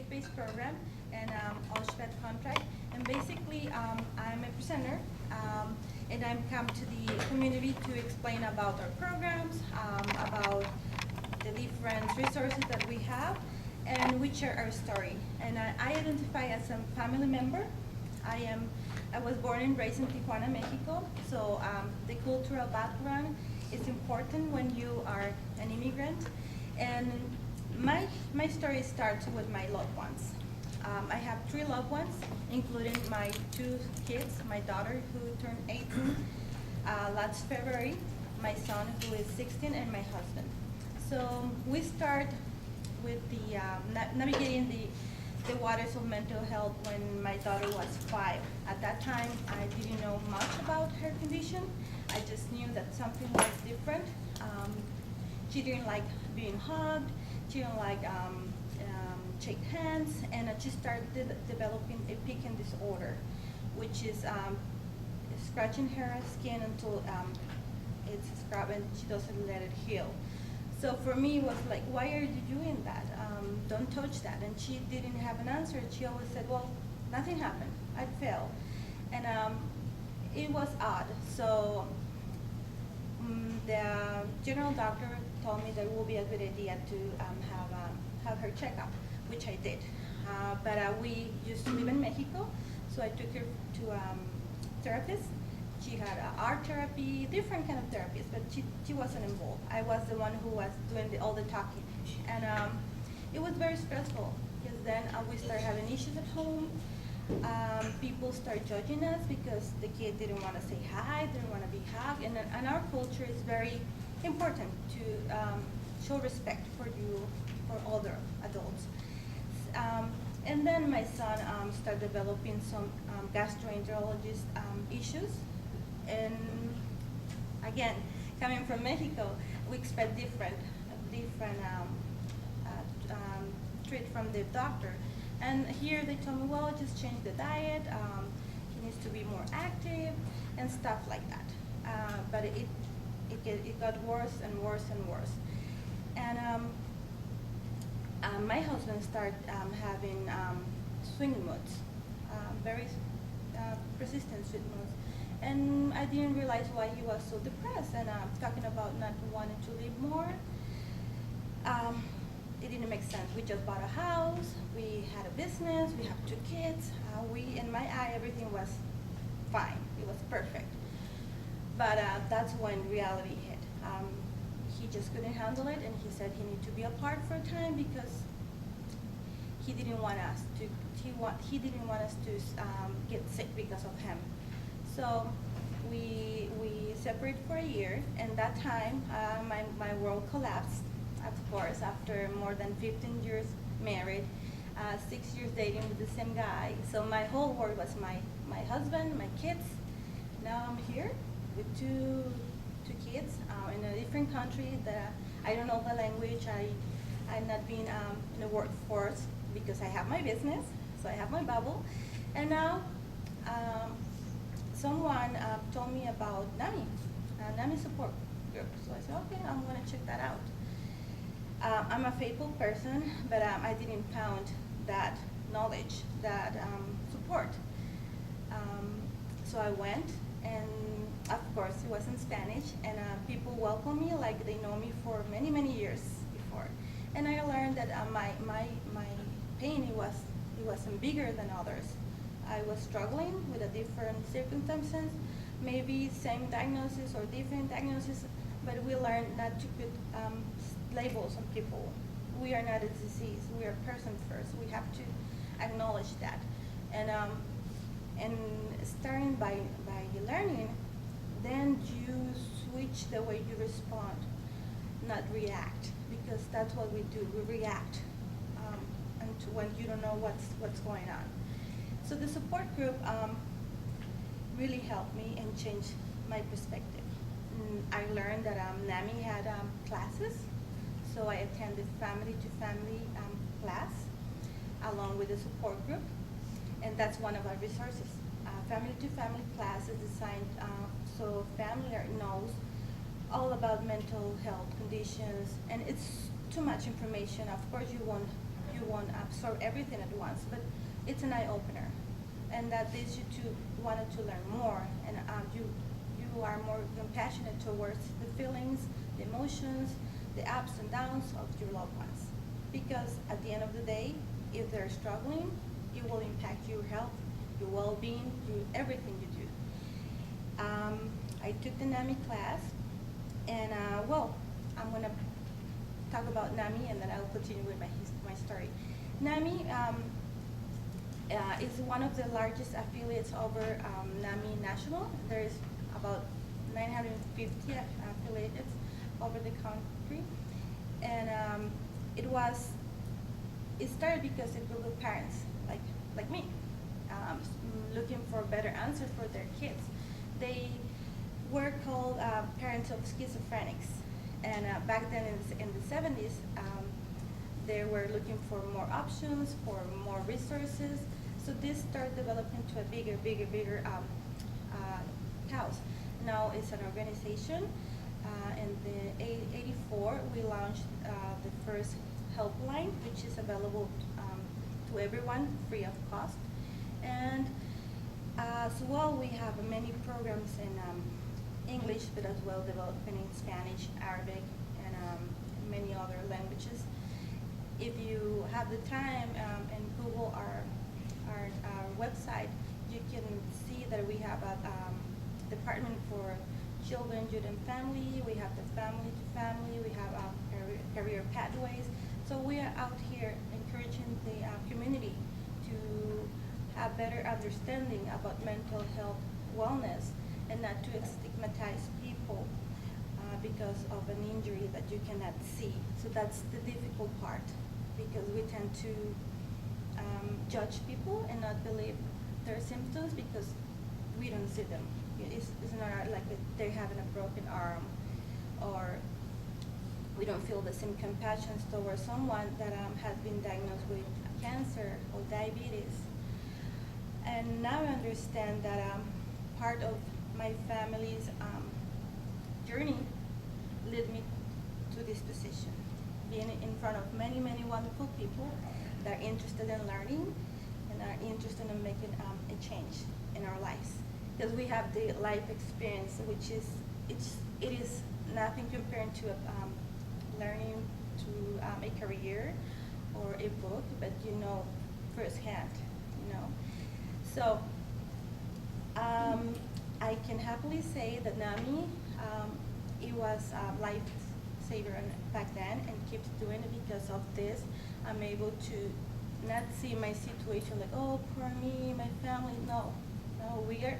state-based program and Auschwitz contract. And basically, I'm a presenter, and I'm come to the community to explain about our programs, about the different resources that we have, and we share our story. And I identify as a family member. I was born and raised in Tijuana, Mexico, so the cultural background is important when you are an immigrant. And my story starts with my loved ones. I have 3 loved ones, including my 2 kids, my daughter who turned 18 last February, my son who is 16, and my husband. So we start with the navigating the waters of mental health when my daughter was 5. At that time, I didn't know much about her condition. I just knew that something was different. She didn't like being hugged. She didn't like shake hands, and she started developing a picking disorder, which is scratching her skin until it's scrubbed and she doesn't let it heal. So for me, it was like, why are you doing that? Don't touch that. And she didn't have an answer. She always said, well, nothing happened. I fell. And it was odd. So the general doctor told me that it would be a good idea to have her check up, which I did. But we used to live in Mexico, so I took her to therapists. She had art therapy, different kind of therapies, but she wasn't involved. I was the one who was doing all the talking. And it was very stressful, because then we started having issues at home. People start judging us because the kid didn't want to say hi, didn't want to be hugged, and our culture is very important to show respect for other adults. And then my son started developing some gastroenterologist issues, and again, coming from Mexico, we expect different treat from the doctor. And here they told me, well, just change the diet, he needs to be more active, and stuff like that. But it got worse and worse and worse. And my husband started having swing moods, very persistent swing moods. And I didn't realize why he was so depressed, and talking about not wanting to live more. It didn't make sense. We just bought a house, we had a business, we have 2 kids. In my eye, everything was fine. It was perfect. But that's when reality hit. He just couldn't handle it, and he said he needed to be apart for a time because he didn't want us to. He didn't want us to get sick because of him. So we separated for a year, and that time my world collapsed. Of course, after more than 15 years married, 6 years dating with the same guy. So my whole world was my husband, my kids. Now I'm here with two kids in a different country that I don't know the language. I'm not being in the workforce because I have my business, so I have my bubble. And now someone told me about NAMI, NAMI support group. So I said, okay, I'm gonna check that out. I'm a faithful person, but I didn't found that knowledge, that support. So I went, and of course it was in Spanish, and people welcome me like they know me for many, many years before. And I learned that my pain, it wasn't bigger than others. I was struggling with a different circumstances, maybe same diagnosis or different diagnosis, but we learned not to put labels on people. We are not a disease. We are a person first. We have to acknowledge that. And starting by learning, then you switch the way you respond, not react, because that's what we do. We react when you don't know what's going on. So the support group really helped me and changed my perspective. I learned that NAMI had classes, so I attended family-to-family class along with the support group, and that's one of our resources. Family-to-family class is designed so family knows all about mental health conditions, and it's too much information. Of course, you won't absorb everything at once, but it's an eye-opener. And that leads you to wanted to learn more, and you are more compassionate towards the feelings, the emotions, the ups and downs of your loved ones. Because at the end of the day, if they're struggling, it will impact your health, your well-being, everything you do. I took the NAMI class, and well, I'm gonna talk about NAMI, and then I'll continue with my story. NAMI is one of the largest affiliates over NAMI National. There is about 950 affiliates over the country, and it started because a group of parents like me, looking for better answers for their kids. They were called parents of schizophrenics, and back then in the 70s, they were looking for more options, for more resources. So this started developing to a bigger cause. Now it's an organization. In the '84, we launched the first helpline, which is available to everyone free of cost. And as well, we have many programs in English, but as well developing in Spanish, Arabic, and many other languages. If you have the time and Google our website, you can see that we have a department for children, youth, and family. We have the family to family. We have career pathways. So we are out here encouraging the community to have better understanding about mental health wellness, and not to stigmatize people because of an injury that you cannot see. So that's the difficult part, because we tend to judge people and not believe their symptoms because we don't see them. It's not like they're having a broken arm, or we don't feel the same compassion towards someone that has been diagnosed with cancer or diabetes. And now I understand that part of my family's journey led me to this position, being in front of many wonderful people that are interested in learning and are interested in making a change in our lives. Because we have the life experience, which is it is nothing compared to learning to a career or a book, but firsthand, So I can happily say that NAMI, it was a lifesaver back then, and keeps doing it. Because of this, I'm able to not see my situation like, oh, poor me, my family. No, we are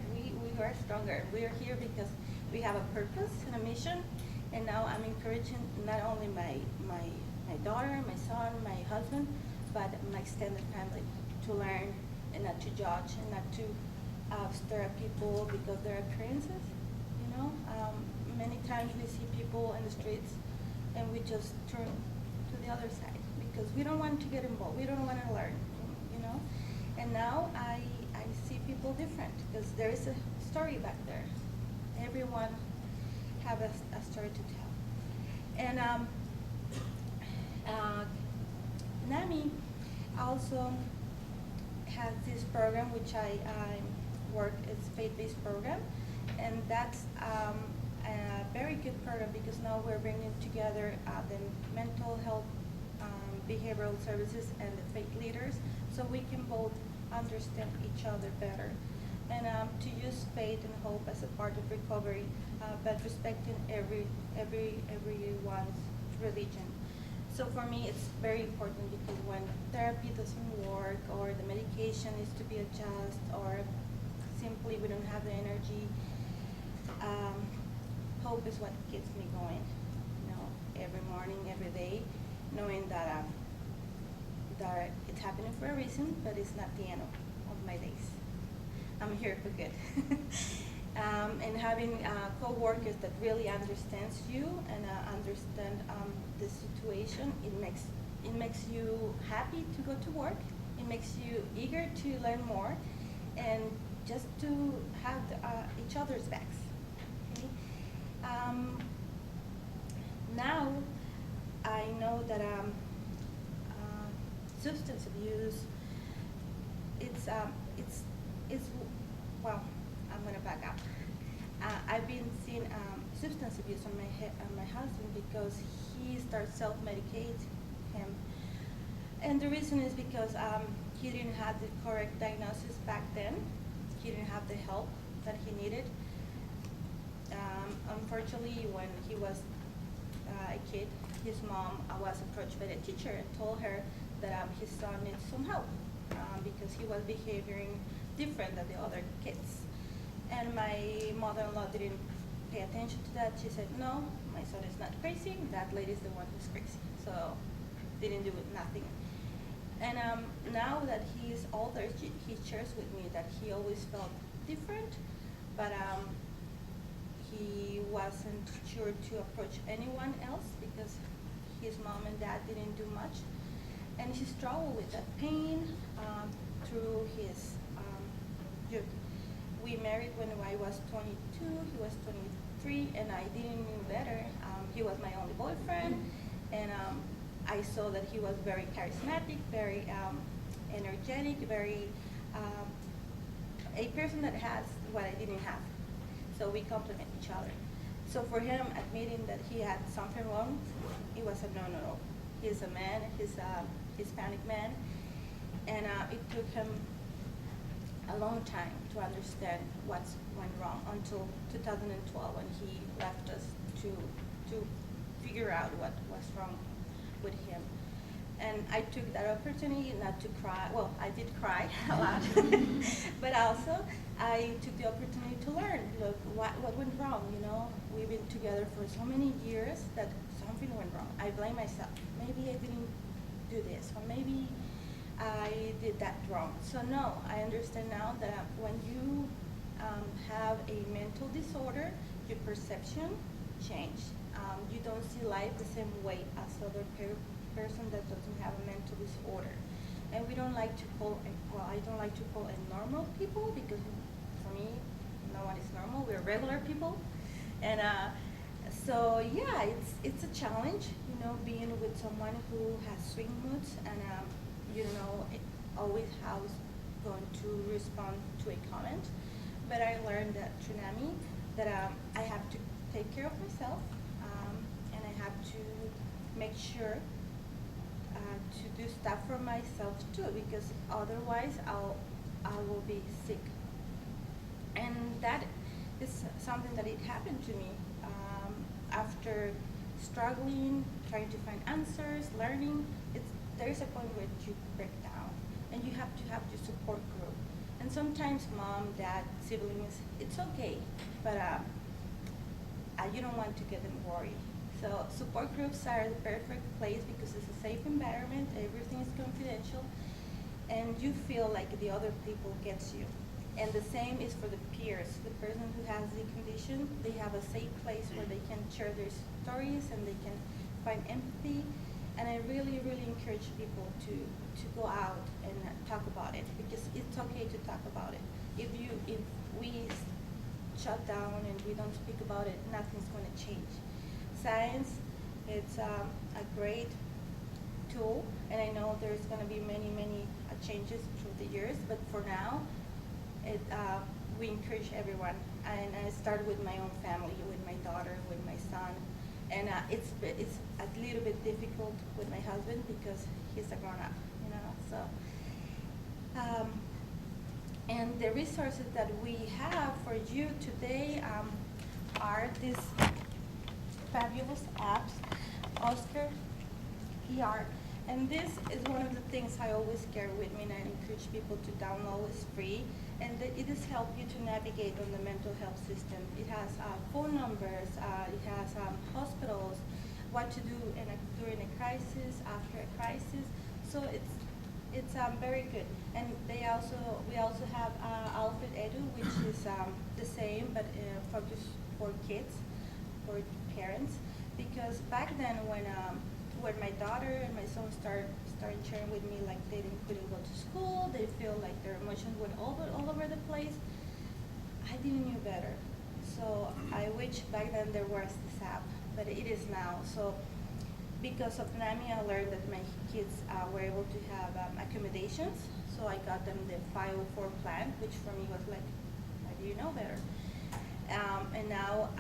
stronger. We are here because we have a purpose and a mission. And now I'm encouraging not only my daughter, my son, my husband, but my extended family to learn and not to judge and not to stare at people because their appearances. Many times we see people in the streets and we just turn to the other side because we don't want to get involved. We don't want to learn. And now I see people different because there is a story back there. Everyone have a story to tell. And NAMI also has this program which I work. It's faith-based program, and that's a very good program because now we're bringing together the mental health, behavioral services, and the faith leaders, so we can both understand each other better, and to use faith and hope as a part of recovery, but respecting everyone's religion. So for me, it's very important because when therapy doesn't work, or the medication needs to be adjusted, or simply we don't have the energy, hope is what keeps me going. Every morning, every day, knowing that that it's happening for a reason, but it's not the end of my days. I'm here for good. And having co-workers that really understands you and understand the situation, it makes you happy to go to work. It makes you eager to learn more, and just to have each other's backs. Okay? Now I know that substance abuse. It's well, I'm gonna back up. I've been seeing substance abuse on my husband because he started self-medicate him, and the reason is because he didn't have the correct diagnosis back then. He didn't have the help that he needed. Unfortunately, when he was a kid, his mom was approached by the teacher and told her that his son needs some help because he was behaving different than the other kids. And my mother-in-law didn't pay attention to that. She said, no, my son is not crazy. That lady is the one who's crazy. So didn't do nothing. And now that he's older, he shares with me that he always felt different, but he wasn't sure to approach anyone else because his mom and dad didn't do much. And he struggled with that pain through his youth. We married when I was 22, he was 23, and I didn't know better. He was my only boyfriend, and I saw that he was very charismatic, very energetic, very a person that has what I didn't have. So we complement each other. So for him, admitting that he had something wrong, it was a no. He's a man, he's a Hispanic man, and it took him a long time to understand what went wrong until 2012 when he left us to figure out what was wrong with him. And I took that opportunity not to cry. Well, I did cry a lot, but also I took the opportunity to learn. Look, what went wrong? You know, we've been together for so many years that something went wrong. I blame myself. Maybe I didn't do this, or maybe I did that wrong. So no, I understand now that when you have a mental disorder, your perception change. You don't see life the same way as other person that doesn't have a mental disorder. And we don't like to call, I don't like to call it normal people because for me, no one is normal. We're regular people. And so yeah, it's a challenge, you know, being with someone who has swing moods and you know always how is going to respond to a comment. But I learned that through NAMI that I have to take care of myself and I have to make sure to do stuff for myself too, because otherwise I will be sick. And that is something that it happened to me after struggling, trying to find answers, learning. There's a point where you break down, and you have to have your support group. And sometimes mom, dad, siblings, it's okay, but you don't want to get them worried. So support groups are the perfect place because it's a safe environment, everything is confidential, and you feel like the other people gets you. And the same is for the peers. The person who has the condition, they have a safe place where they can share their stories and they can find empathy. And I really, really encourage people to go out and talk about it because it's okay to talk about it. If we shut down and we don't speak about it, nothing's going to change. Science, it's a great tool, and I know there's going to be many changes through the years, but for now, we encourage everyone. And I started with my own family, with my daughter, with my son, and it's a little bit difficult with my husband because he's a grown-up, you know. So, and the resources that we have for you today are these fabulous apps, Oscar, ER, and this is one of the things I always carry with me, and I encourage people to download. It's free, and it has helped you to navigate on the mental health system. It has phone numbers, it has hospitals, what to do during a crisis, after a crisis. So it's very good. And we also have Alfred Edu, which is the same but focused for kids, for parents, because back then when my daughter and my son started sharing with me like they couldn't go to school, they feel like their emotions went all over the place, I didn't know better. So I wish back then there was this app, but it is now. So because of NAMI, I learned that my kids were able to have accommodations. So I got them the 504 plan, which for me was like, why do you know better? And now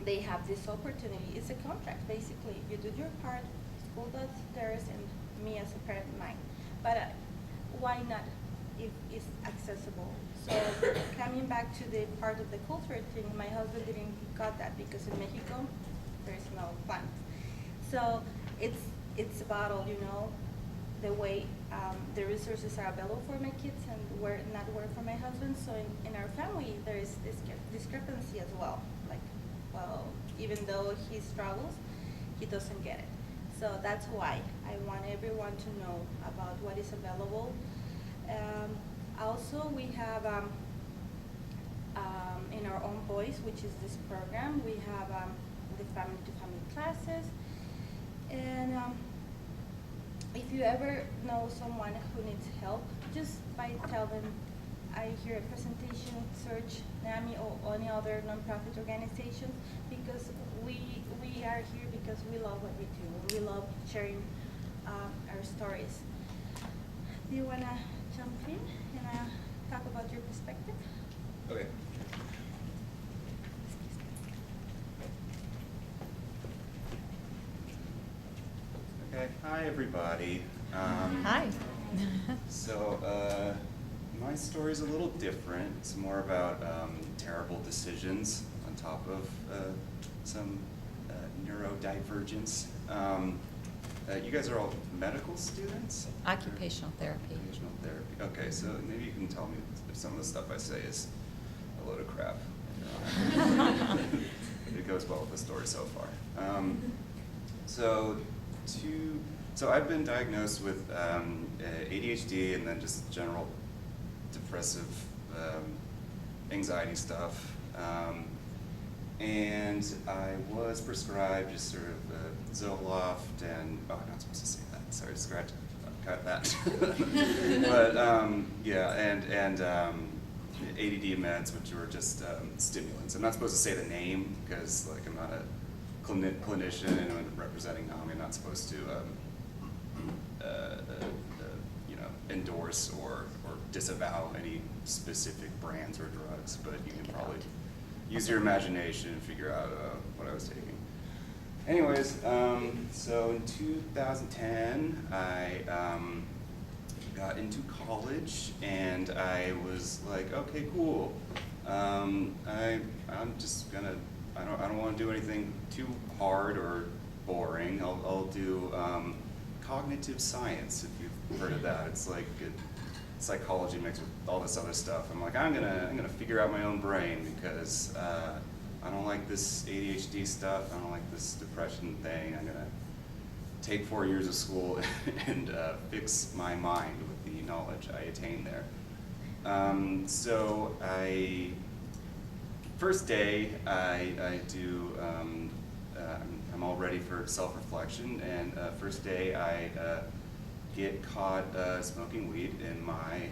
they have this opportunity. It's a contract, basically. You do your part, school does theirs, and me as a parent mine. But why not if it's accessible? So coming back to the part of the culture thing, my husband didn't got that because in Mexico, there's no funds. So it's about all, the way the resources are available for my kids and not work for my husband. So in our family, there is this discrepancy as well. Like, well, even though he struggles, he doesn't get it. So that's why I want everyone to know about what is available. Also, we have in our own voice, which is this program, we have the family-to-family classes. And if you ever know someone who needs help, just tell them, I hear a presentation, search NAMI or any other nonprofit organization, because we are here because we love what we do. We love sharing our stories. Do you want to jump in and talk about your perspective? Okay. Okay, hi everybody. Hi. So my story's a little different. It's more about terrible decisions on top of some neurodivergence. You guys are all medical students? Occupational therapy. Occupational therapy. Okay, so maybe you can tell me if some of the stuff I say is a load of crap. It goes well with the story so far. So I've been diagnosed with ADHD and then just general depressive anxiety stuff. And I was prescribed just sort of Zoloft and, oh, I'm not supposed to say that, sorry, cut that. But yeah, and ADD meds, which were just stimulants. I'm not supposed to say the name because like I'm not a clinician and I'm representing NAMI. I'm not supposed to endorse or disavow any specific brands or drugs, but you can probably use your imagination and figure out what I was taking. Anyways, so in 2010, I got into college, and I was like, okay, cool. I'm just gonna. I don't want to do anything too hard or boring. I'll do cognitive science, if you've heard of that. It's like psychology mixed with all this other stuff. I'm like, I'm gonna figure out my own brain because I don't like this ADHD stuff. I don't like this depression thing. I'm gonna take 4 years of school and fix my mind with the knowledge I attained there. So first day I do. I'm all ready for self-reflection, and first day I get caught smoking weed in my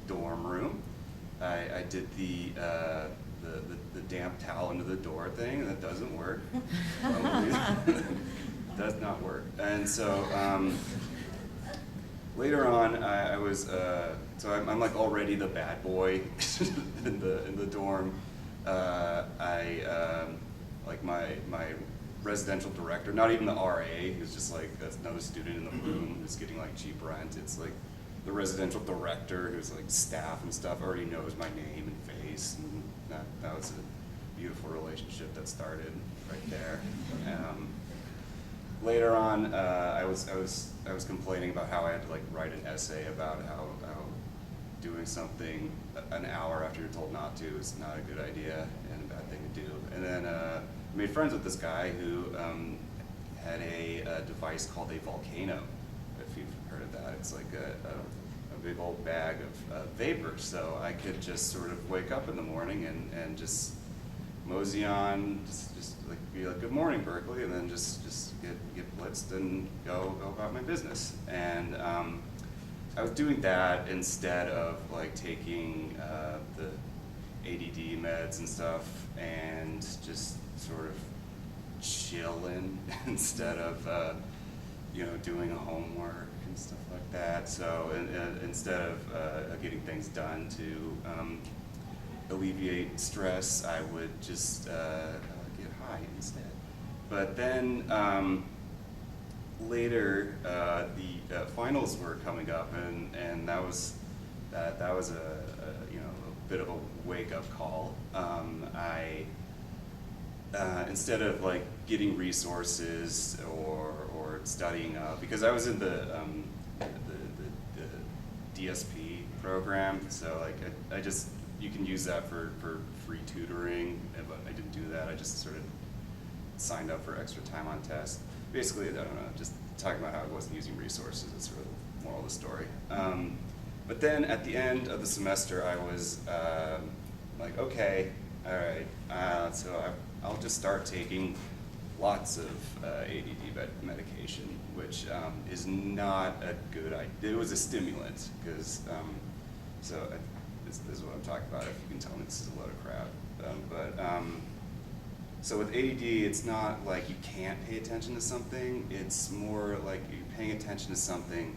dorm room. I did the damp towel into the door thing, and that doesn't work. Does not work. And so later on, I was so I'm like already the bad boy in the dorm. Like my residential director, not even the RA, who's just like another student in the room who's getting like cheap rent. It's like the residential director, who's like staff and stuff, already knows my name and face, and that was a beautiful relationship that started right there. Later on, I was complaining about how I had to like write an essay about how doing something an hour after you're told not to is not a good idea and a bad thing to do. And then I made friends with this guy who had a device called a volcano, if you've heard of that. It's like a big old bag of vapor, so I could just sort of wake up in the morning and just mosey on, just like be like, good morning, Berkeley, and then just get blitzed and go about my business. And I was doing that instead of like taking the ADD meds and stuff, and just sort of chilling instead of doing homework and stuff like that. So instead of getting things done to alleviate stress, I would just get high instead. But then later, the finals were coming up, and that was a bit of a wake-up call. I instead of like getting resources or studying up, because I was in the DSP program, so like you can use that for free tutoring, but I didn't do that. I just sort of signed up for extra time on tests. Basically, I don't know, just talking about how I wasn't using resources is sort of the moral of the story. But then at the end of the semester, I was like, okay, all right, so I'll just start taking lots of ADD medication, which is not a good idea. It was a stimulant, because, this is what I'm talking about. If you can tell me this is a load of crap. So with ADD, it's not like you can't pay attention to something. It's more like you're paying attention to something,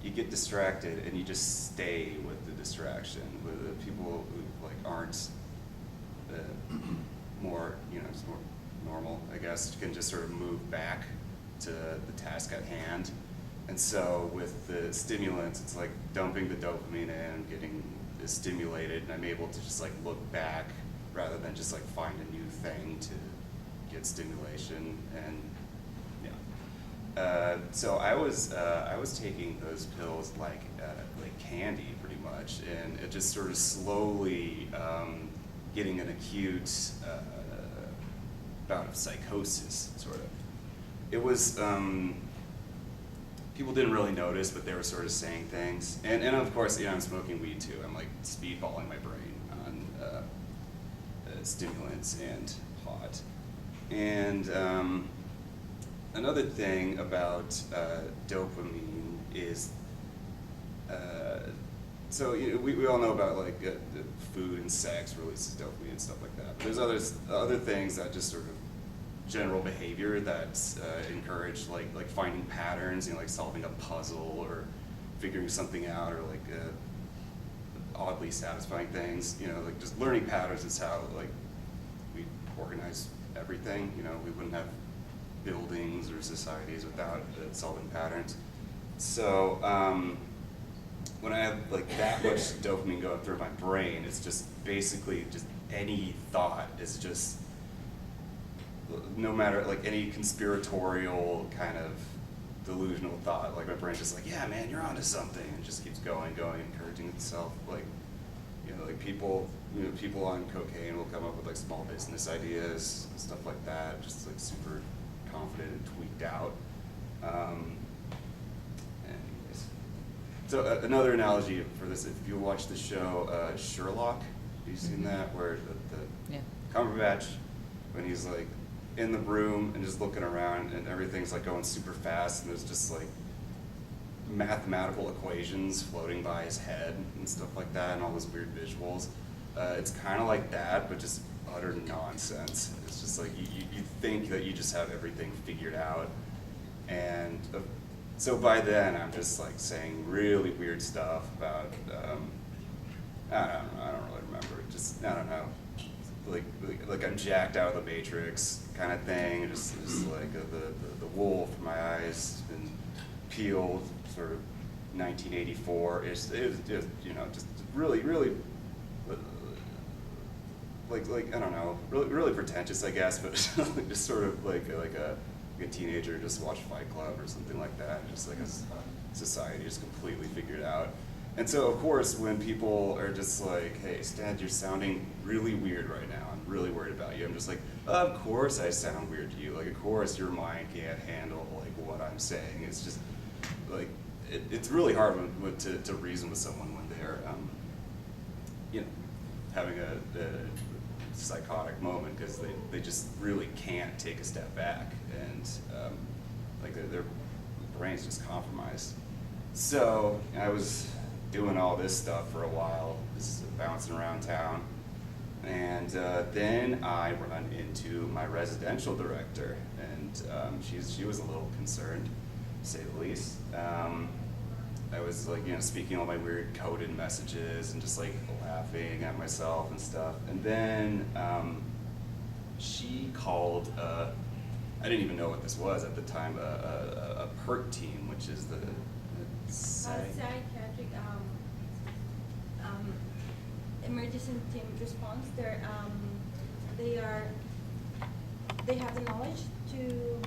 you get distracted, and you just stay with the distraction. With the people who like aren't more, just more normal, I guess, can just sort of move back to the task at hand. And so with the stimulants, it's like dumping the dopamine in, getting stimulated, and I'm able to just like look back rather than just like find a new thing to get stimulation. And yeah, so I was taking those pills like candy pretty much, and it just sort of slowly getting an acute bout of psychosis, sort of. It was people didn't really notice, but they were sort of saying things, and of course, I'm smoking weed too. I'm like speedballing my brain on stimulants and pot. And another thing about dopamine is, so we all know about like food and sex releases dopamine and stuff like that. But there's other things that just sort of general behavior that encourage like finding patterns, like solving a puzzle or figuring something out, or like oddly satisfying things. Like just learning patterns is how like we organize everything. We wouldn't have buildings or societies without solving patterns. So when I have like that much dopamine going through my brain, it's just basically just any thought is just, no matter like any conspiratorial kind of delusional thought, like my brain's just like, yeah man, you're onto something, and just keeps going, encouraging itself. Like like people on cocaine will come up with like small business ideas and stuff like that, just like super confident and tweaked out. Anyways. So another analogy for this, if you watch the show Sherlock, have you seen that, where the Cumberbatch, when he's like in the room and just looking around and everything's like going super fast, and there's just like mathematical equations floating by his head and stuff like that, and all those weird visuals. It's kind of like that, but just utter nonsense. It's just like you think that you just have everything figured out, and so by then I'm just like saying really weird stuff about I don't really remember. Just I don't know, like I'm jacked out of the Matrix kind of thing. Just like the wool from my eyes has been peeled, sort of 1984. It was just really like I don't know, really pretentious, I guess, but just sort of like a teenager just watched Fight Club or something like that. Just like a society just completely figured out. And so of course when people are just like, hey Stan, you're sounding really weird right now, I'm really worried about you, I'm just like, of course I sound weird to you, like of course your mind can't handle like what I'm saying. It's just like it's really hard to reason with someone when they're having a psychotic moment, because they just really can't take a step back, and like their brain's just compromised. So I was doing all this stuff for a while, just bouncing around town, And then I run into my residential director, and she was a little concerned, to say the least. I was like, speaking all my weird coded messages and just like laughing at myself and stuff. And then she called, I didn't even know what this was at the time, a PERT team, which is the Psychiatric emergency team response. They have the knowledge to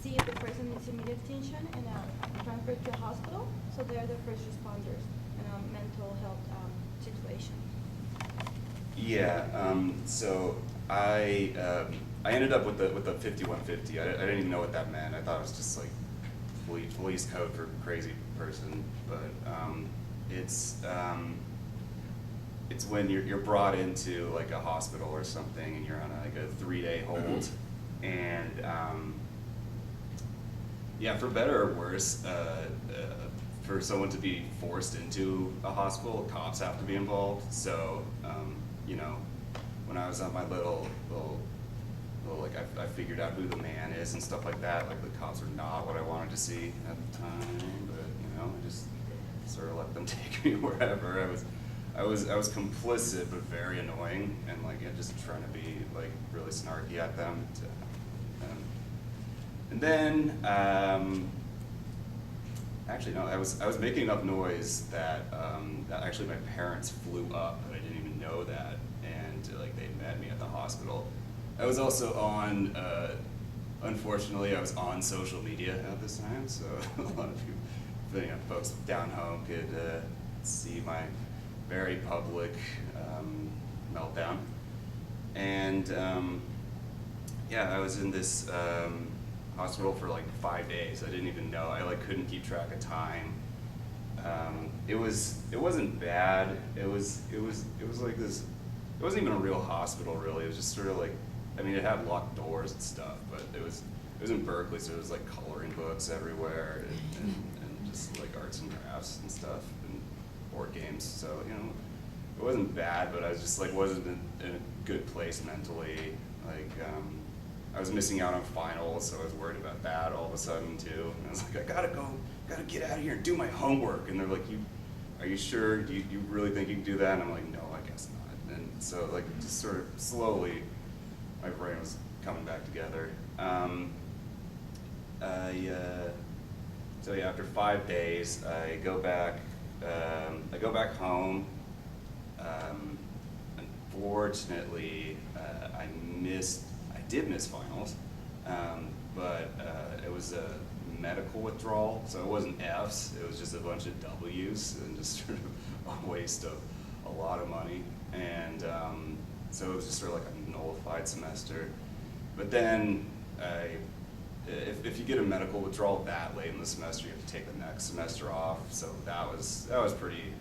see if the person needs immediate attention and transfer to a hospital. So they're the first responders in a mental health situation. Yeah. So I ended up with the 5150. I didn't even know what that meant. I thought it was just like police code for crazy person, but it's when you're brought into like a hospital or something, and you're on like a 3-day hold, and yeah, for better or worse, for someone to be forced into a hospital, cops have to be involved. So when I was on my little like I figured out who the man is and stuff like that. Like the cops were not what I wanted to see at the time, but I just sort of let them take me wherever. I was complicit, but very annoying, and like just trying to be like really snarky at them. And then actually no, I was making enough noise that that actually my parents flew up, and I didn't even know that, and like they met me at the hospital. I was also on, unfortunately, I was on social media at this time, so a lot of folks down home could see my very public meltdown. And yeah, I was in this hospital for like 5 days. I didn't even know. I like couldn't keep track of time. It wasn't bad. It was like this. It wasn't even a real hospital, really. It was just sort of like, I mean, it had locked doors and stuff, but it was in Berkeley, so it was like coloring books everywhere, and just like arts and crafts and stuff, and board games. So it wasn't bad, but I was just like wasn't in a good place mentally. Like I was missing out on finals, so I was worried about that all of a sudden too. And I was like, I gotta get out of here and do my homework. And they're like, are you sure? Do you really think you can do that? And I'm like, no, I guess not. And so like just sort of slowly, my brain was coming back together. So yeah, after 5 days, I go back home. Unfortunately, I did miss finals, but it was a medical withdrawal, so it wasn't Fs. It was just a bunch of Ws, and just sort of a waste of a lot of money. And so it was just sort of like a nullified semester. But then, if you get a medical withdrawal that late in the semester, you have to take the next semester off. So that was pretty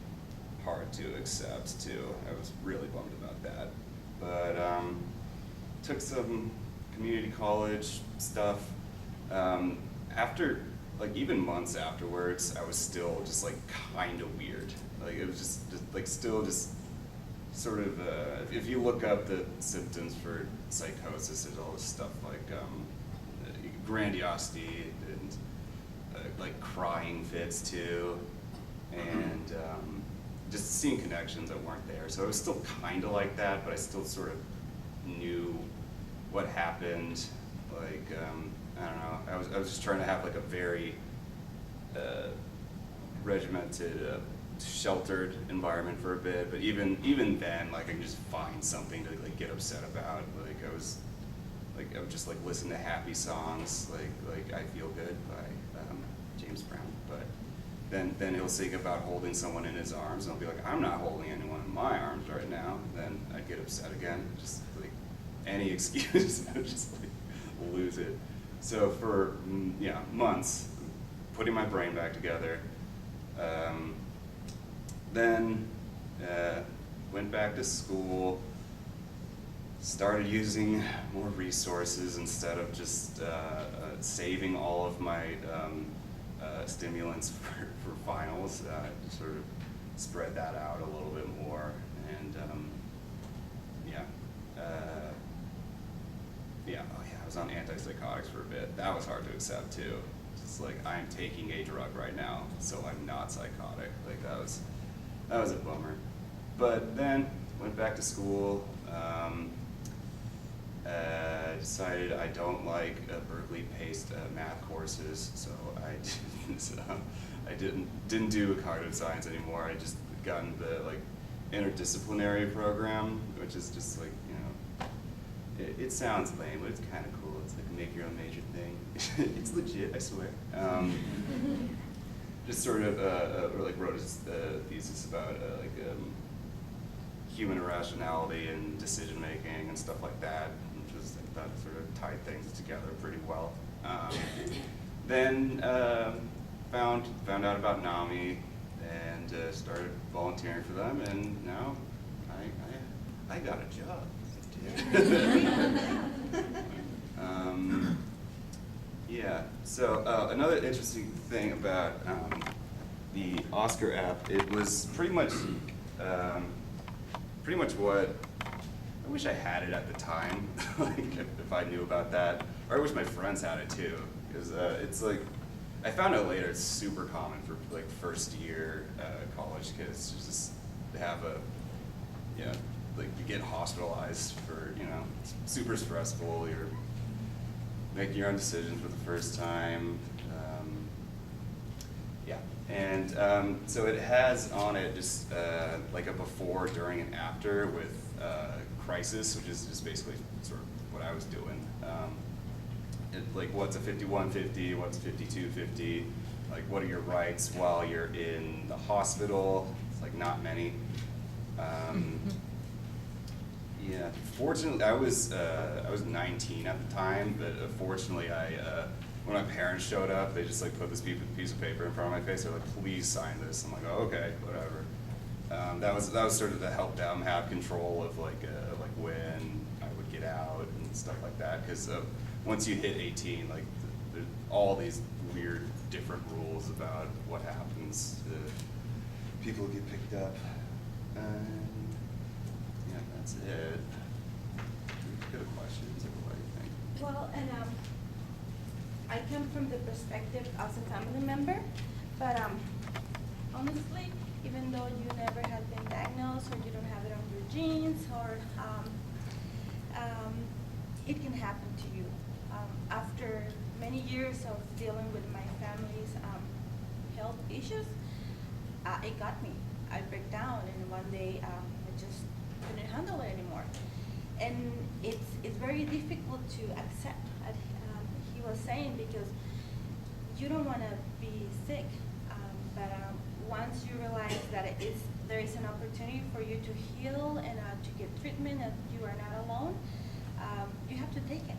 hard to accept too. I was really bummed about that. But took some community college stuff. After like even months afterwards, I was still just like kind of weird. Like it was just like still just sort of, if you look up the symptoms for psychosis, there's all this stuff like grandiosity and like crying fits too, and just seeing connections that weren't there. So it was still kind of like that, but I still sort of knew what happened. Like I don't know. I was just trying to have like a very regimented, sheltered environment for a bit, but even then, like I can just find something to like get upset about. Like I would just like listen to happy songs, like I Feel Good by James Brown. But then he'll sing about holding someone in his arms, and I'll be like, I'm not holding anyone in my arms right now. And then I'd get upset again, just like any excuse, I'd just like lose it. So for months, putting my brain back together. Then went back to school, started using more resources instead of just saving all of my stimulants for finals. Just sort of spread that out a little bit more, and yeah, oh yeah, I was on antipsychotics for a bit. That was hard to accept too. Just like, I'm taking a drug right now, so I'm not psychotic. Like that was a bummer. But then went back to school. Decided I don't like Berkeley-paced math courses, so I didn't do cognitive science anymore. I just got into the like interdisciplinary program, which is just like, you know, it sounds lame, but it's kind of cool. It's like a make your own major thing. It's legit, I swear. Just sort of like wrote a thesis about human irrationality and decision making and stuff like that, which was I thought sort of tied things together pretty well. Then found out about NAMI and started volunteering for them, and now I got a job. Yeah. So another interesting thing about the Oscar app, it was pretty much what I wish I had it at the time. Like if I knew about that, or I wish my friends had it too, because it's like I found out later it's super common for like first year college kids to just have like you get hospitalized for, you know, super stressful. You're making your own decisions for the first time. Yeah, and so it has on it just like a before, during, and after with crisis, which is just basically sort of what I was doing. Like what's a 5150, what's 5250, like what are your rights while you're in the hospital? It's like not many. Yeah, fortunately, I was 19 at the time, but fortunately, when my parents showed up, they just like put this piece of paper in front of my face. They're like, "Please sign this." I'm like, "Oh, okay, whatever." That was sort of to help them have control of like when I would get out and stuff like that. Because once you hit 18, like there's all these weird different rules about what happens to people who get picked up. Yeah, that's it. Good questions. What do you think? Well, and I come from the perspective as a family member, but honestly, even though you never have been diagnosed or you don't have it on your genes, or it can happen to you. After many years of dealing with my family's health issues, it got me. I break down, and one day I just couldn't handle it anymore. And it's very difficult to accept, as he was saying, because you don't want to be sick, but once you realize that there is an opportunity for you to heal and to get treatment, and you are not alone, you have to take it.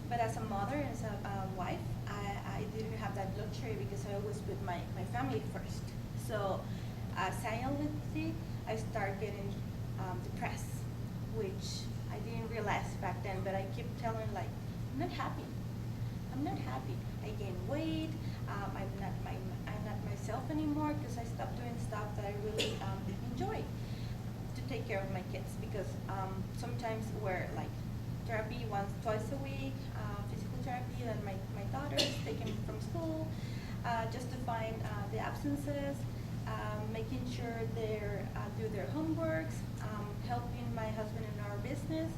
But as a mother, as a wife, I didn't have that luxury because I was with my family first. So silently, I started getting depressed, which I didn't realize back then, but I keep telling like, I'm not happy. I'm not happy. I gained weight. I'm not myself anymore because I stopped doing stuff that I really enjoy to take care of my kids, because sometimes we're like therapy twice a week, physical therapy, and my daughters taken from school, just to find the absences, making sure they do their homeworks, helping my husband in our business,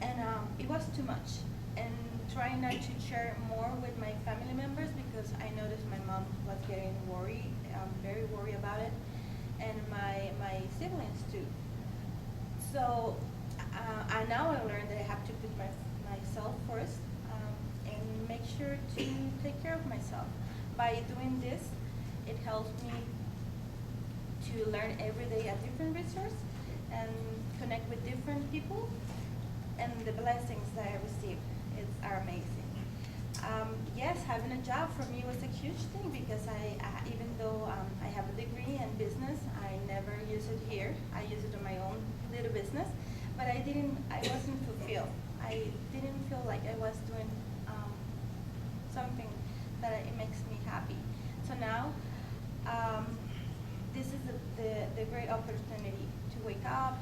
and it was too much. And trying not to share more with my family members, because I noticed my mom was getting worried, very worried about it, and my siblings too. So now I learned that I have to put myself first, and make sure to take care of myself. By doing this, it helps me to learn every day a different resource and connect with different people, and the blessings that I receive are amazing. Yes, having a job for me was a huge thing, because even though I have a degree in business, I never use it here. I use it in my own little business, but I wasn't fulfilled. I didn't feel like I was doing something that it makes me happy. So now, this is the great opportunity to wake up,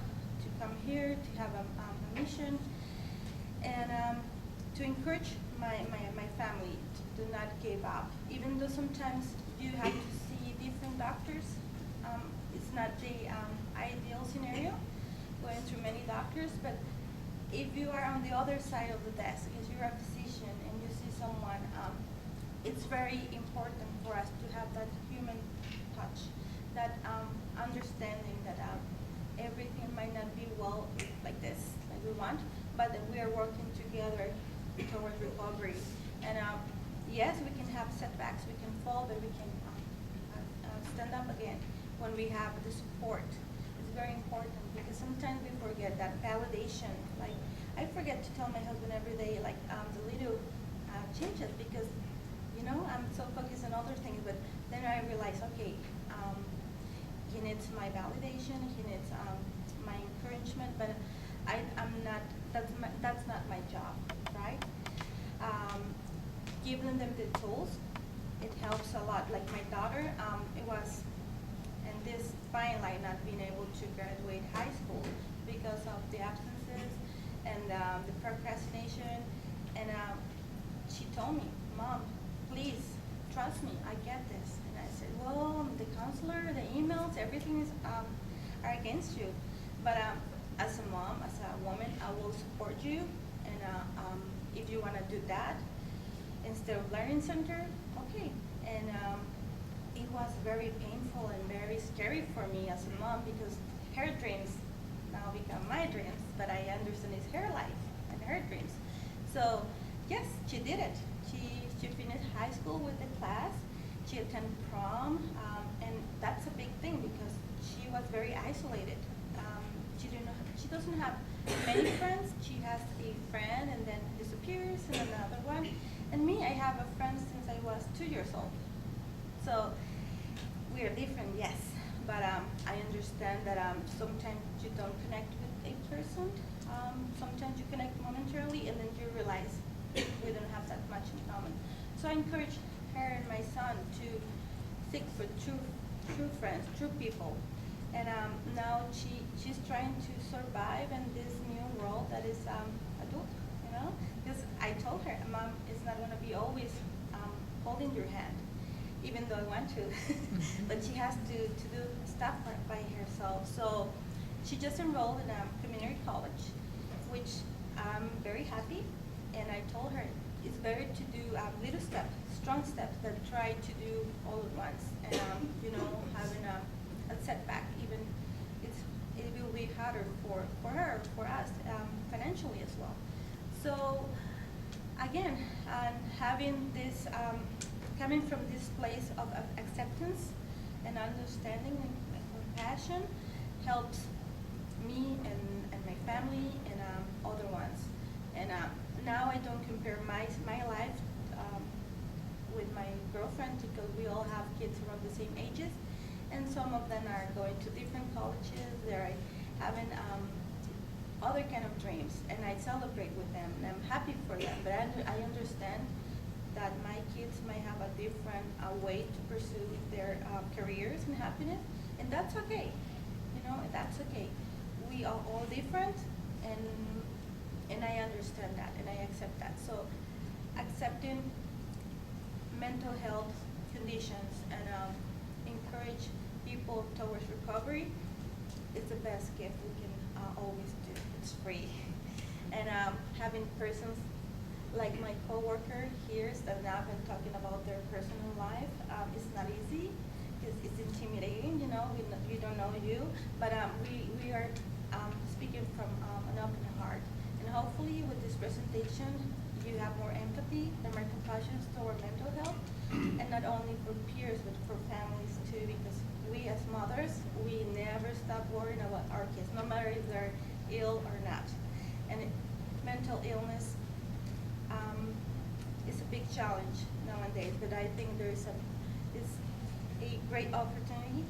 to come here, to have a mission, and to encourage my family to do not give up. Even though sometimes you have to see different doctors, it's not the ideal scenario, going through many doctors, but if you are on the other side of the desk, if you're a physician and you see someone, it's very important for us to have that human touch, that understanding that everything might not be well like this, like we want, but that we are working together towards recovery. And yes, we can have setbacks, we can fall, but we can stand up again when we have the support. It's very important because sometimes we forget that validation. Like, I forget to tell my husband every day, like, the little changes, because, you know, I'm so focused on other things, but then I realize, okay, he needs my validation, he needs my encouragement, but I'm not, that's not my job, right? Giving them the tools, it helps a lot. Like my daughter, it was, and this fine line not being able to graduate high school because of the absences and the procrastination, and she told me, Mom, please trust me, I get this. And I said, well, the counselor, the emails, everything is are against you, but as a mom, as a woman, I will support you, and if you want to do that instead of learning center, okay. And it was very painful and very scary for me as a mom, because her dreams now become my dreams, but I understand it's her life and her dreams. So yes, she did it. She finished high school with the class. She attended prom, and that's a big thing because she was very isolated. She doesn't have many friends. She has a friend and then disappears, and another one. And me, I have a friend since I was 2 years old. So we are different, yes, but I understand that sometimes you don't connect with a person. Sometimes you connect momentarily, and then you realize we don't have that much in common. So I encourage her and my son to seek for true friends, true people. And now she's trying to survive in this new world that is adult, you know? Because I told her, Mom, it's not going to be always holding your hand, even though I want to. But she has to do stuff by herself. So she just enrolled in a community college, which I'm very happy. And I told her it's better to do little steps, strong steps, than try to do all at once. And you know, having a setback, even it will be harder for her, for us, financially as well. So again, having this, coming from this place of acceptance and understanding and compassion helps me and my family and other ones. And now I don't compare my life with my girlfriend, because we all have kids around the same ages, and some of them are going to different colleges. They're having other kind of dreams, and I celebrate with them, and I'm happy for them. But I understand that my kids might have a different way to pursue their careers and happiness, and that's okay. You know, that's okay. We are all different, and I understand that, and I accept that. So accepting mental health conditions and encourage people towards recovery is the best gift we can always do. It's free. And having persons like my coworker here that now been talking about their personal life, it's not easy. It's intimidating, you know, we don't know you, but we are speaking from an open heart. And hopefully with this presentation, you have more empathy and more compassion toward mental health, and not only for peers, but for families too, because we as mothers, we never stop worrying about our kids, no matter if they're ill or not. And mental illness is a big challenge nowadays, but I think it's a great opportunity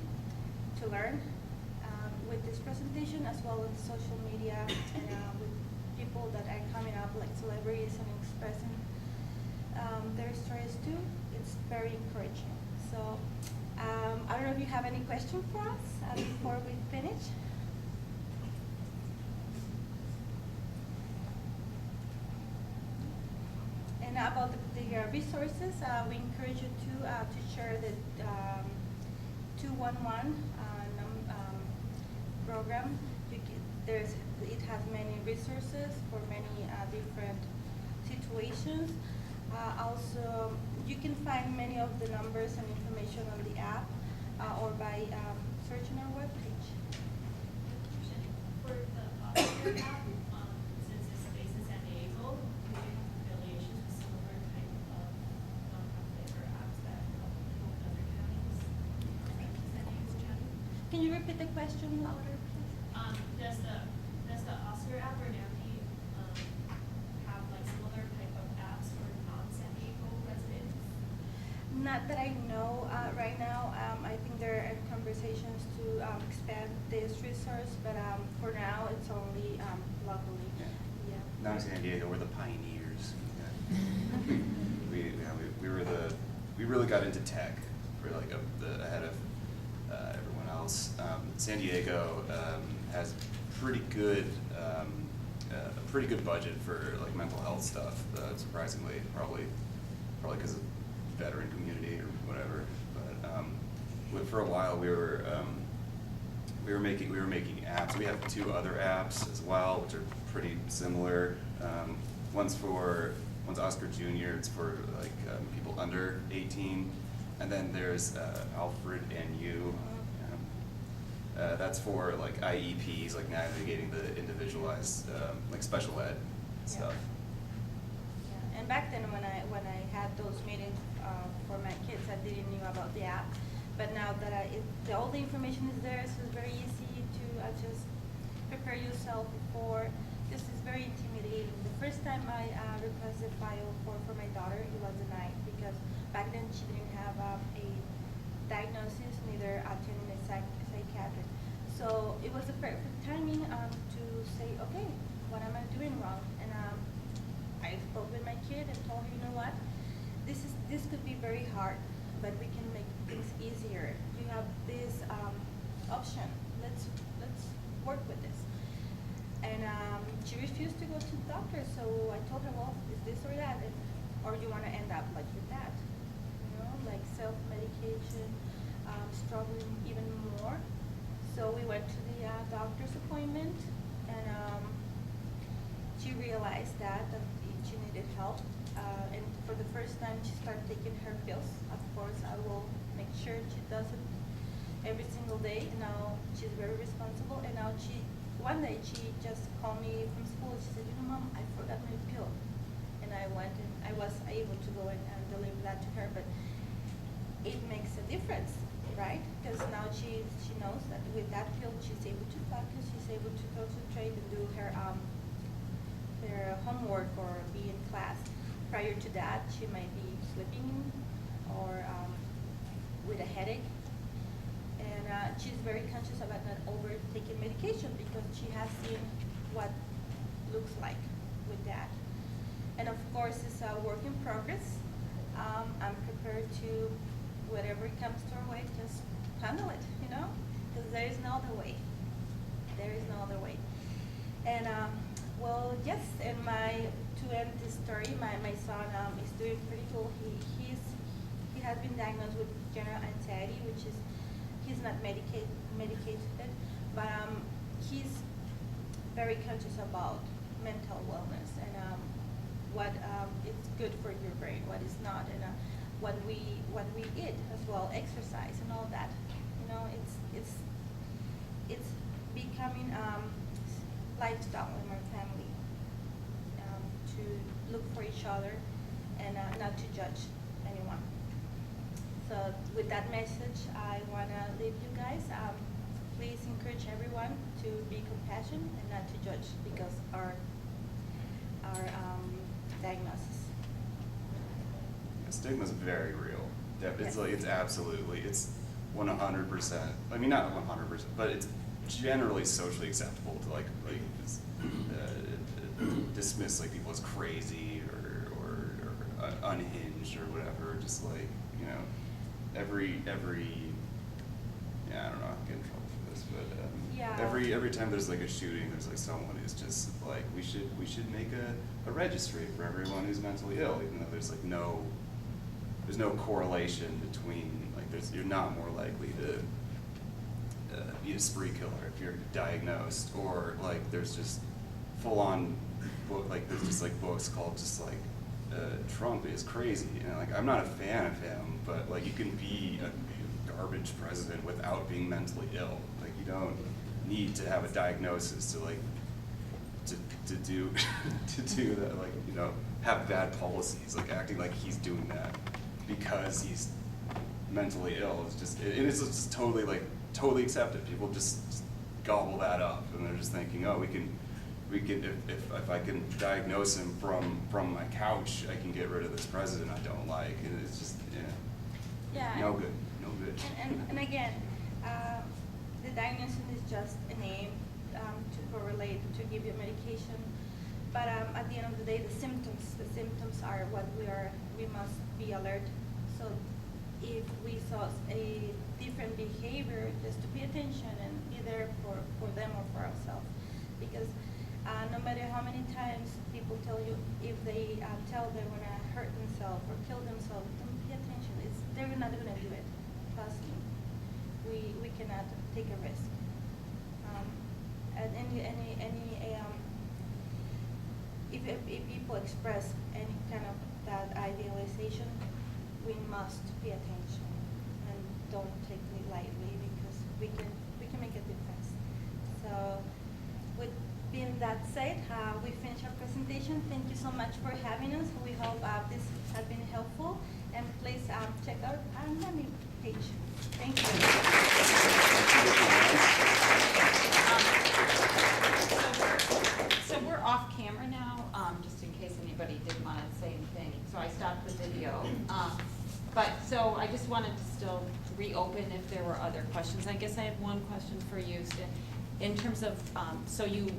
to learn with this presentation, as well as social media, and with people that are coming up, like celebrities, and expressing their stories too. It's very encouraging. So I don't know if you have any question for us before we finish. And about the resources, we encourage you to share the 211 program. It has many resources for many different situations. Also, you can find many of the numbers and information on the app or by searching our webpage. For the Oscar app, since it's based in San Diego, do you have affiliations with similar type of nonprofit or apps that help people in other counties, like San Diego County? Can you repeat the question louder, please? Does the Oscar app or NAMI have like similar type of apps for non-San Diego residents? Not that I know right now. I think there are conversations to expand this resource, but for now it's only locally. Yeah. Yeah. Not San Diego, we're the pioneers. Yeah. we really got into tech. We're like ahead of everyone else. San Diego has a pretty good budget for like mental health stuff. Surprisingly, probably because of veteran community or whatever. But for a while we were making apps. We have 2 other apps as well, which are pretty similar. One's Oscar Jr. It's for like people under 18, and then there's Alfred and You. That's for like IEPs, like navigating the individualized like special ed stuff. Yeah. And back then when I had those meetings for my kids, I didn't know about the app. But now that all the information is there, so it's very easy to just prepare yourself before. This is very intimidating. The first time I requested file for my daughter, it was denied because back then she didn't have a diagnosis, neither attending a psychiatric. So it was the perfect timing to say, okay, what am I doing wrong? And I spoke with my kid and told her, you know what, this could be very hard, but we can make things easier. You have this option. Let's work with this. And she refused to go to the doctor, so I told her, well, is this or that, or you want to end up like with that, like self-medication, struggling even more. So we went to the doctor's appointment, and she realized that she needed help. And for the first time, she started taking her pills. Of course, I will make sure she does it every single day. And now she's very responsible. And now one day she just called me from school. She said, you know, Mom, I forgot my pill. And I went and I was able to go and deliver that to her. But it makes a difference, right? Because now she knows that with that pill, she's able to focus. She's able to concentrate and do her homework or be in class. Prior to that, she might be sleeping or with a headache. And she's very conscious about not overtaking medication because she has seen what looks like with that. And of course, it's a work in progress. I'm prepared to, whatever comes to our way, just handle it, because there is no other way. There is no other way. And well, yes, and to end this story, my son is doing pretty cool. He has been diagnosed with general anxiety, which is, he's not medicated, but he's very conscious about mental wellness and what is good for your brain, what is not, and what we eat as well, exercise and all that. It's becoming lifestyle in my family to look for each other and not to judge anyone. So with that message, I want to leave you guys. Please encourage everyone to be compassionate and not to judge because our diagnosis. Stigma is very real. It's Yes. like it's 100%. I mean, not 100%, but it's generally socially acceptable to dismiss like people as crazy or unhinged or whatever. Just like every I don't know. I'm getting in trouble for this, but Yeah, every time there's like a shooting, there's like someone who's just like, we should make a registry for everyone who's mentally ill, even though there's like there's no correlation between, like, you're not more likely to be a spree killer if you're diagnosed, or like there's just full on book, like there's just like books called just like Trump is crazy, and like I'm not a fan of him, but like you can be a garbage president without being mentally ill. Like you don't need to have a diagnosis to like to do to do that, like, you know, have bad policies, like acting like he's doing that because he's mentally ill. It's just it's just totally accepted. People just gobble that up, and they're just thinking, oh, we can if I can diagnose him from my couch, I can get rid of this president I don't like. And it's just no good. And again, the diagnosis is just a name to correlate, to give you medication. But at the end of the day, the symptoms are what we must be alert. So if we saw a different behavior, just to pay attention and be there for them or for ourselves. Because no matter how many times people tell you, if they tell they're going to hurt themselves or kill themselves, don't pay attention. They're not going to do it. Trust me. We cannot take a risk. And if people express any kind of that idealization, we must pay attention and don't take it lightly, because we can make a difference. So with being that said, we finish our presentation. Thank you so much for having us. We hope this has been helpful, and please check out our NAMI page. Thank So we're off camera now, just in case anybody did want to say anything. So I stopped the video. But so I just wanted to still reopen if there were other questions. I guess I have one question for you, Stan. In terms of, so you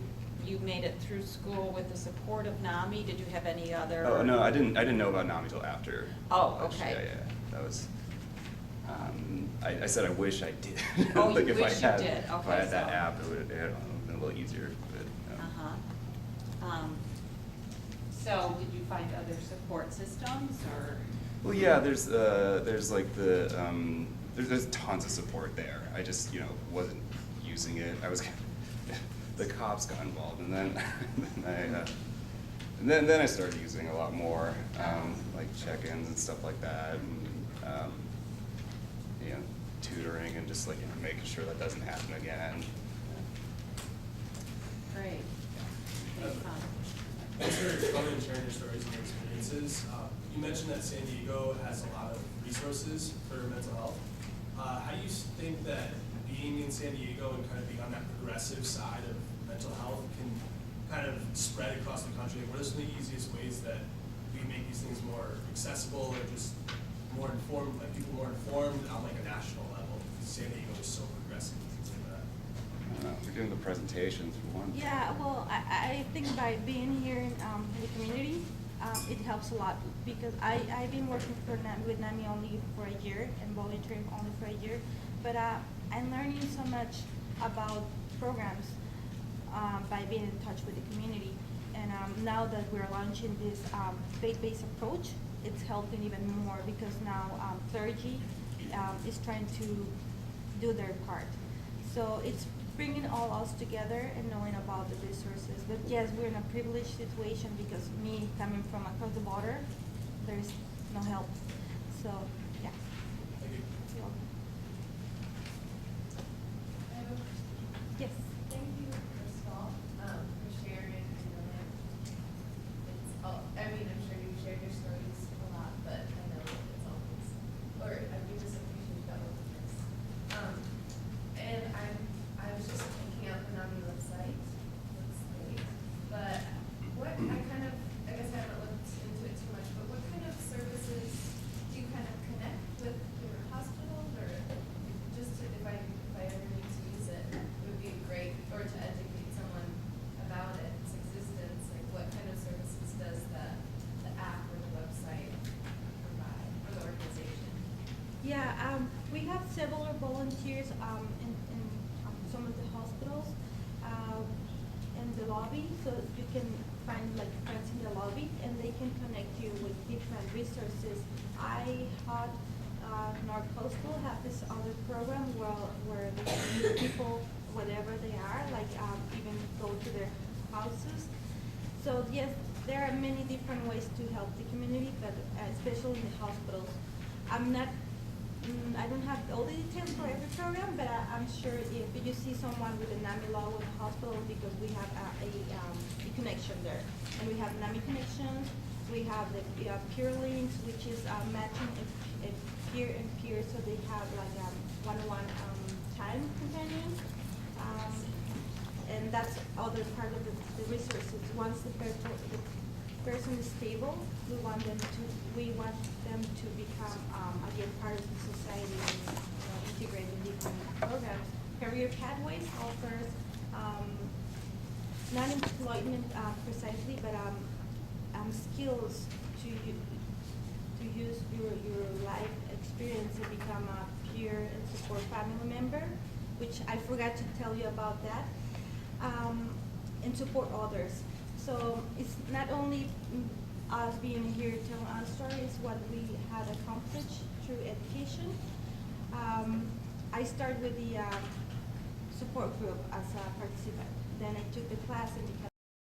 made it through school with the support of NAMI. Did you have any other? Oh no, I didn't know about NAMI till after. Oh, okay. Yeah, that was. I said I wish I did. Oh, like you if wish I had, you did. If Okay, I had that so- app, it would have been a little easier. But, So did you find other support systems, or? Well, yeah, there's like there's tons of support there. I just, you know, wasn't using it. I was the cops got involved, and then I started using a lot more, like check-ins and stuff like that, and you know, tutoring and just like, you know, making sure that doesn't happen again. Great. Thanks for coming and sharing your stories and your experiences. You mentioned that San Diego has a lot of resources for mental health. How do you think that being in San Diego and kind of being on that progressive side of mental health can kind of spread across the country? What are some of the easiest ways that we can make these things more accessible or just more informed, like people more informed on like a national level? Because San Diego is so progressive and things like that. I don't know, we're doing the presentations for one. Yeah, well, I think by being here in the community, it helps a lot, because I've been working with NAMI only for a year and volunteering only for a year, but I'm learning so much about programs by being in touch with the community. And now that we're launching this faith-based approach, it's helping even more, because now clergy is trying to do their part. So it's bringing all us together and knowing about the resources. But yes, we're in a privileged situation, because me coming from across the border, there's no help. So, yeah. Thank you. You're welcome. I have a question. Yes. Thank you, first of all, for sharing. I know that it's all, I mean, I'm sure you've shared your stories a lot, but I know that it's always, or we just appreciate that openness. And I was just looking at the NAMI website. Looks great. But what, I guess I haven't looked into it too much, but what kind of services do you kind of connect with your hospitals, or just to, if I ever need to use it, it would be great, or to educate someone about it, its existence, like what kind of services does the app or the website provide for the organization? Yeah, we have several volunteers in some of the hospitals. can find like friends in the lobby, and they can connect you with different resources. I had North Coastal have this other program where they can meet people wherever they are, like even go to their houses. So yes, there are many different ways to help the community, but especially in the hospitals. I don't have all the details for every program, but I'm sure if you see someone with a NAMI law with the hospital, because we have a connection there. And we have NAMI connections, we have the peer links, which is matching a peer and peer, so they have like one-on-one time companions. And that's other part of the resources. Once the person is stable, we want them to become again part of the society and integrate in different programs. Career Pathways offers not employment precisely, but skills to use your life experience and become a peer and support family member, which I forgot to tell you about that. And support others. So it's not only us being here telling our stories, what we had accomplished through education. I started with the support group as a participant. Then I took the class and became